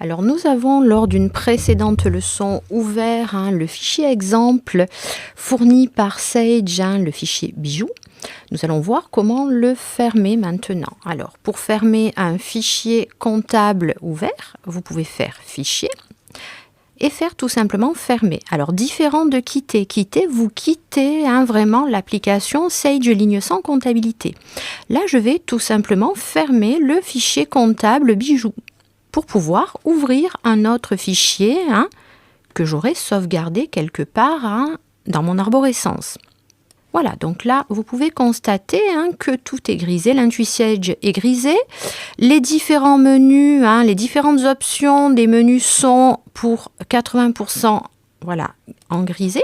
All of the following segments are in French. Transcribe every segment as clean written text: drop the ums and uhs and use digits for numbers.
Alors nous avons lors d'une précédente leçon ouvert le fichier exemple fourni par Sage, le fichier bijou. Nous allons voir comment le fermer maintenant. Alors pour fermer un fichier comptable ouvert, vous pouvez faire fichier et faire tout simplement fermer. Alors différent de quitter. Quitter, vous quittez vraiment l'application Sage Ligne sans comptabilité. Là je vais tout simplement fermer le fichier comptable bijou pour pouvoir ouvrir un autre fichier que j'aurai sauvegardé quelque part dans mon arborescence. Voilà, donc là, vous pouvez constater que tout est grisé, l'IntuiSage est grisé. Les différents menus, les différentes options des menus sont pour 80% en grisé,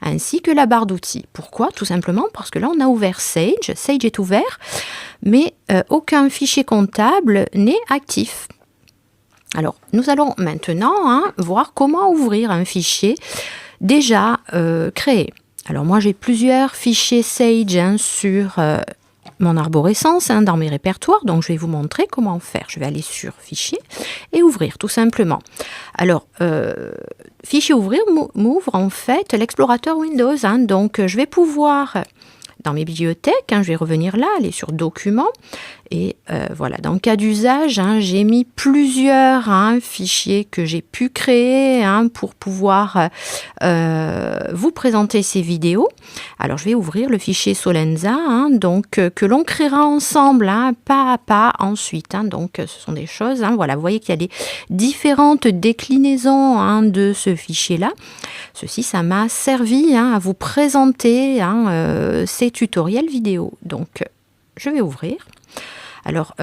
ainsi que la barre d'outils. Pourquoi? Tout simplement parce que là, on a ouvert Sage. Sage est ouvert, mais aucun fichier comptable n'est actif. Alors, nous allons maintenant voir comment ouvrir un fichier déjà créé. Alors, moi, j'ai plusieurs fichiers Sage sur mon arborescence, dans mes répertoires. Donc, je vais vous montrer comment faire. Je vais aller sur Fichier et Ouvrir, tout simplement. Alors, Fichier Ouvrir m'ouvre en fait l'explorateur Windows. Donc, je vais pouvoir... Dans mes bibliothèques, je vais revenir là, aller sur Documents. Et voilà, dans le cas d'usage, j'ai mis plusieurs fichiers que j'ai pu créer pour pouvoir vous présenter ces vidéos. Alors, je vais ouvrir le fichier Solenza, que l'on créera ensemble, pas à pas ensuite. Donc, ce sont des choses, voilà, vous voyez qu'il y a des différentes déclinaisons de ce fichier-là. Ceci, ça m'a servi à vous présenter ces tutoriels vidéo. Donc, je vais ouvrir. Alors,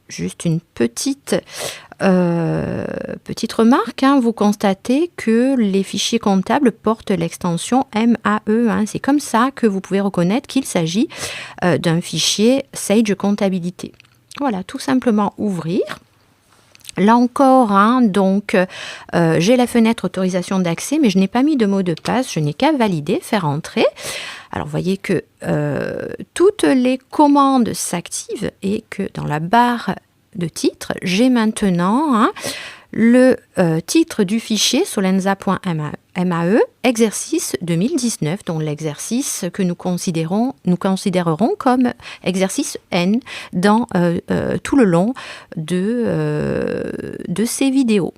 juste une petite remarque. Vous constatez que les fichiers comptables portent l'extension MAE. C'est comme ça que vous pouvez reconnaître qu'il s'agit d'un fichier Sage Comptabilité. Voilà, tout simplement ouvrir. Là encore, j'ai la fenêtre autorisation d'accès, mais je n'ai pas mis de mot de passe, je n'ai qu'à valider, faire entrer. Alors, vous voyez que toutes les commandes s'activent et que dans la barre de titre, j'ai maintenant le titre du fichier solenza.mae, exercice 2019, donc l'exercice que nous considérerons comme exercice N dans tout le long de ces vidéos.